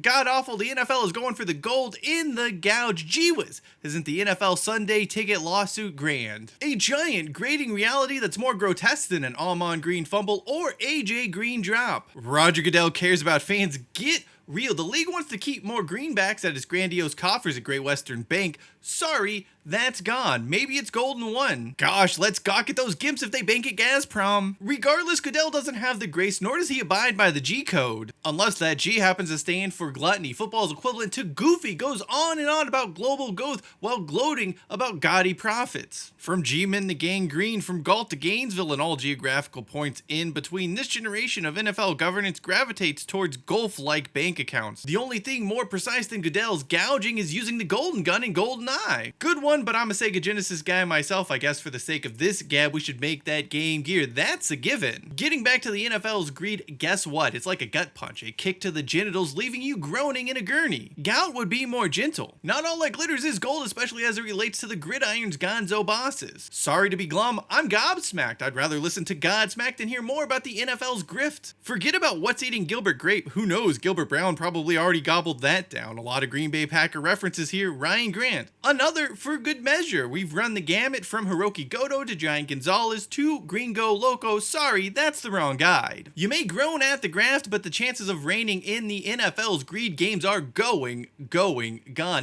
God awful, the NFL is going for the gold in the gouge. Gee whiz, isn't the NFL Sunday ticket lawsuit grand? A giant grading reality that's more grotesque than an Almond Green fumble or AJ Green drop. Roger Goodell cares about fans. Get real. The league wants to keep more greenbacks at its grandiose coffers at Great Western Bank. Sorry, that's gone. Maybe it's golden one. Gosh, let's gawk at those gimps if they bank at Gazprom. Regardless, Goodell doesn't have the grace, nor does he abide by the G code. Unless that G happens to stand for gluttony. Football's equivalent to goofy goes on and on about global growth while gloating about gaudy profits. From G-Men to gangrene, from Galt to Gainesville and all geographical points in between, this generation of NFL governance gravitates towards golf-like bank accounts. The only thing more precise than Goodell's gouging is using the golden gun and golden eye. Good one, but I'm a Sega Genesis guy myself. I guess for the sake of this gab, we should make that Game Gear. That's a given. Getting back to the NFL's greed, guess what? It's like a gut punch, a kick to the genitals, leaving you groaning in a gurney. Gout would be more gentle. Not all that glitters is gold, especially as it relates to the gridiron's gonzo bosses. Sorry to be glum, I'm gobsmacked. I'd rather listen to Godsmack than hear more about the NFL's grift. Forget about what's eating Gilbert Grape. Who knows? Gilbert Brown probably already gobbled that down. A lot of Green Bay Packer references here. Ryan Grant. Another for good measure. We've run the gamut from Hiroki Goto to Giant Gonzalez to Gringo Loco. Sorry, that's the wrong guide. You may groan at the graft, but the chances of reigning in the NFL's greed games are gone.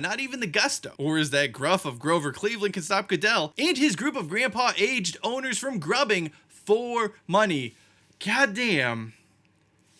Not even the gusto. Or is that gruff of Grover Cleveland can stop Goodell and his group of grandpa-aged owners from grubbing for money? Goddamn.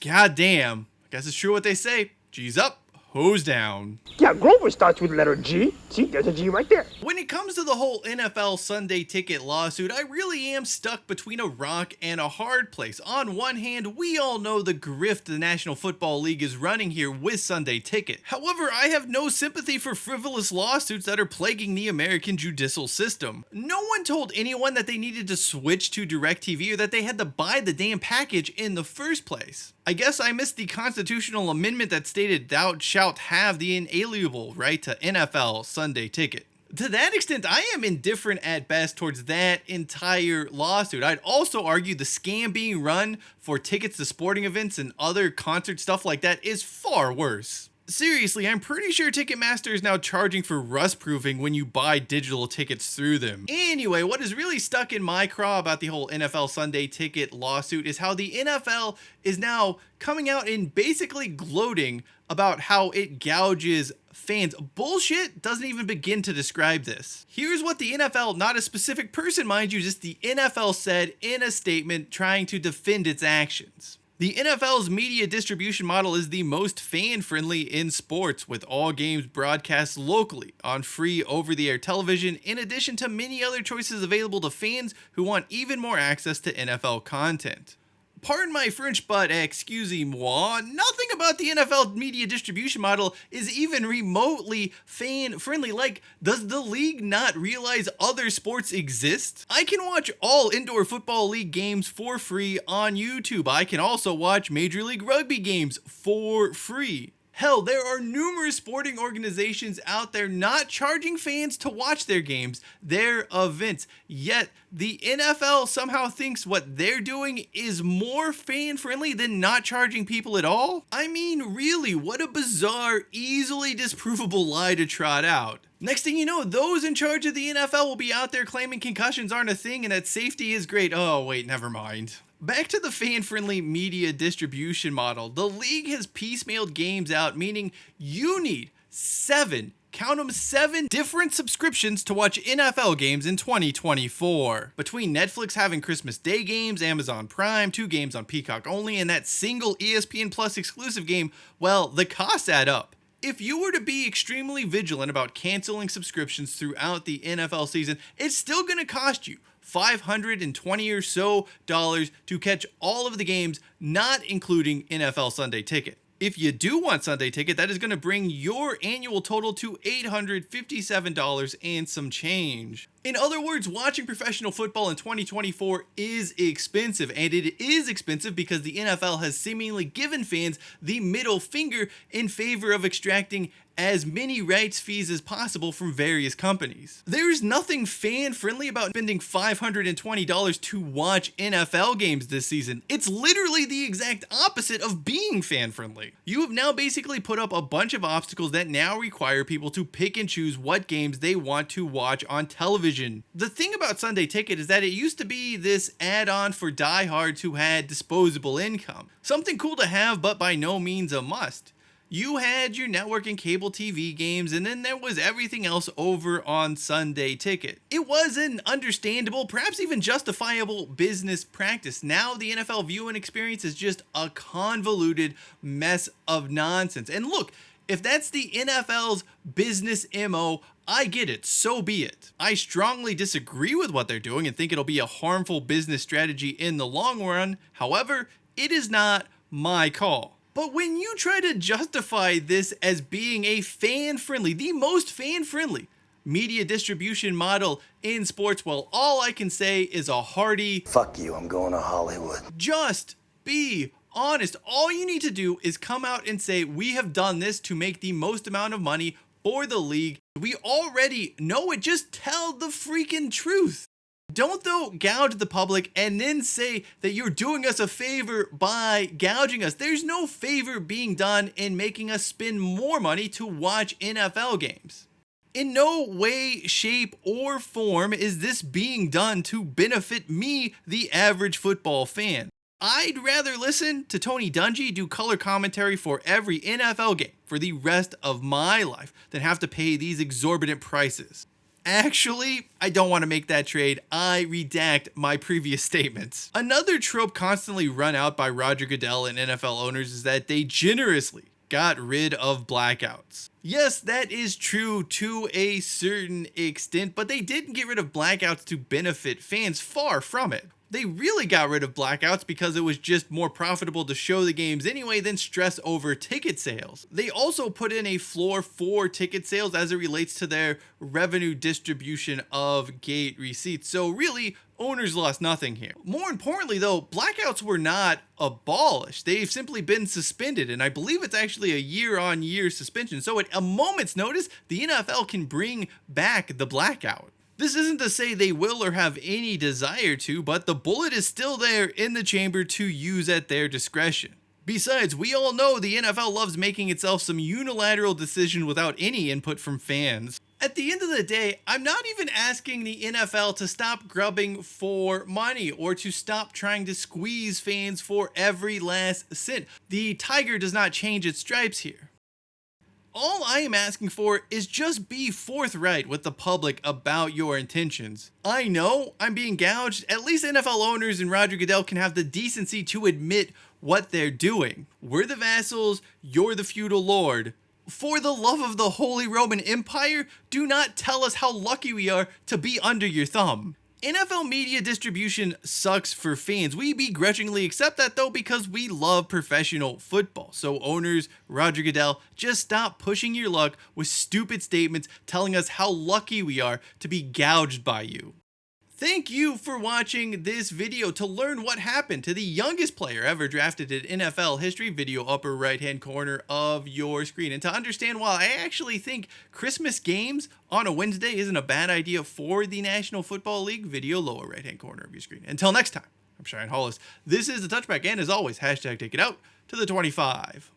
I guess it's true what they say. G's up, hose down. Yeah, Grover starts with the letter G. See, there's a G right there. When it comes to the whole NFL Sunday ticket lawsuit, I really am stuck between a rock and a hard place. On one hand, we all know the grift the National Football League is running here with Sunday ticket. However, I have no sympathy for frivolous lawsuits that are plaguing the American judicial system. No one told anyone that they needed to switch to DirecTV or that they had to buy the damn package in the first place. I guess I missed the constitutional amendment that stated thou shalt have the inalienable right to NFL Sunday ticket. To that extent, I am indifferent at best towards that entire lawsuit. I'd also argue the scam being run for tickets to sporting events and other concert stuff like that is far worse. Seriously, I'm pretty sure Ticketmaster is now charging for rust-proofing when you buy digital tickets through them. Anyway, what is really stuck in my craw about the whole NFL Sunday ticket lawsuit is how the NFL is now coming out and basically gloating about how it gouges fans. Bullshit doesn't even begin to describe this. Here's what the NFL, not a specific person mind you, just the NFL said in a statement trying to defend its actions. The NFL's media distribution model is the most fan-friendly in sports, with all games broadcast locally on free over-the-air television, in addition to many other choices available to fans who want even more access to NFL content. Pardon my French, but excusez-moi, nothing about the NFL media distribution model is even remotely fan-friendly. Like, does the league not realize other sports exist? I can watch all indoor football league games for free on YouTube. I can also watch Major League Rugby games for free. Hell, there are numerous sporting organizations out there not charging fans to watch their games, their events. Yet, the NFL somehow thinks what they're doing is more fan-friendly than not charging people at all? I mean, really, what a bizarre, easily disprovable lie to trot out. Next thing you know, those in charge of the NFL will be out there claiming concussions aren't a thing and that safety is great. Oh, wait, never mind. Back to the fan-friendly media distribution model. The league has piecemealed games out, meaning you need 7 different subscriptions to watch NFL games in 2024. Between Netflix having Christmas Day games, Amazon Prime, 2 games on Peacock only, and that single ESPN Plus exclusive game, well, the costs add up. If you were to be extremely vigilant about canceling subscriptions throughout the NFL season, it's still going to cost you $520 or so to catch all of the games, not including NFL Sunday Ticket. If you do want Sunday Ticket, that is going to bring your annual total to $857 and some change. In other words, watching professional football in 2024 is expensive, and it is expensive because the NFL has seemingly given fans the middle finger in favor of extracting as many rights fees as possible from various companies. There's nothing fan-friendly about spending $520 to watch NFL games this season. It's literally the exact opposite of being fan-friendly. You have now basically put up a bunch of obstacles that now require people to pick and choose what games they want to watch on television. The thing about Sunday Ticket is that it used to be this add-on for diehards who had disposable income. Something cool to have, but by no means a must. You had your network and cable TV games, and then there was everything else over on Sunday Ticket. It was an understandable, perhaps even justifiable business practice. Now the NFL viewing experience is just a convoluted mess of nonsense. And look, if that's the NFL's business MO, I get it, so be it. I strongly disagree with what they're doing and think it'll be a harmful business strategy in the long run. However, it is not my call. But when you try to justify this as being a fan-friendly, the most fan-friendly media distribution model in sports, well, all I can say is a hearty fuck you, I'm going to Hollywood. Just be honest. All you need to do is come out and say, we have done this to make the most amount of money for the league. We already know it. Just tell the freaking truth. Don't though gouge the public and then say that you're doing us a favor by gouging us. There's no favor being done in making us spend more money to watch NFL games. In no way, shape, or form is this being done to benefit me, the average football fan. I'd rather listen to Tony Dungy do color commentary for every NFL game for the rest of my life than have to pay these exorbitant prices. Actually, I don't want to make that trade. I redact my previous statements. Another trope constantly run out by Roger Goodell and NFL owners is that they generously got rid of blackouts. Yes, that is true to a certain extent, but they didn't get rid of blackouts to benefit fans. Far from it. They really got rid of blackouts because it was just more profitable to show the games anyway than stress over ticket sales. They also put in a floor for ticket sales as it relates to their revenue distribution of gate receipts. So really, owners lost nothing here. More importantly though, blackouts were not abolished. They've simply been suspended, and I believe it's actually a year-on-year suspension. So at a moment's notice, the NFL can bring back the blackout. This isn't to say they will or have any desire to, but the bullet is still there in the chamber to use at their discretion. Besides, we all know the NFL loves making itself some unilateral decision without any input from fans. At the end of the day, I'm not even asking the NFL to stop grubbing for money or to stop trying to squeeze fans for every last cent. The tiger does not change its stripes here. All I am asking for is just be forthright with the public about your intentions. I know I'm being gouged. At least NFL owners and Roger Goodell can have the decency to admit what they're doing. We're the vassals, you're the feudal lord. For the love of the Holy Roman Empire, do not tell us how lucky we are to be under your thumb. NFL media distribution sucks for fans. We begrudgingly accept that though because we love professional football. So owners, Roger Goodell, just stop pushing your luck with stupid statements telling us how lucky we are to be gouged by you. Thank you for watching this video. To learn what happened to the youngest player ever drafted in NFL history, video upper right hand corner of your screen. And to understand why I actually think Christmas games on a Wednesday isn't a bad idea for the National Football League, video lower right hand corner of your screen. Until next time, I'm Cheyenne Hollis. This is The Touchback, and as always, hashtag take it out to the 25.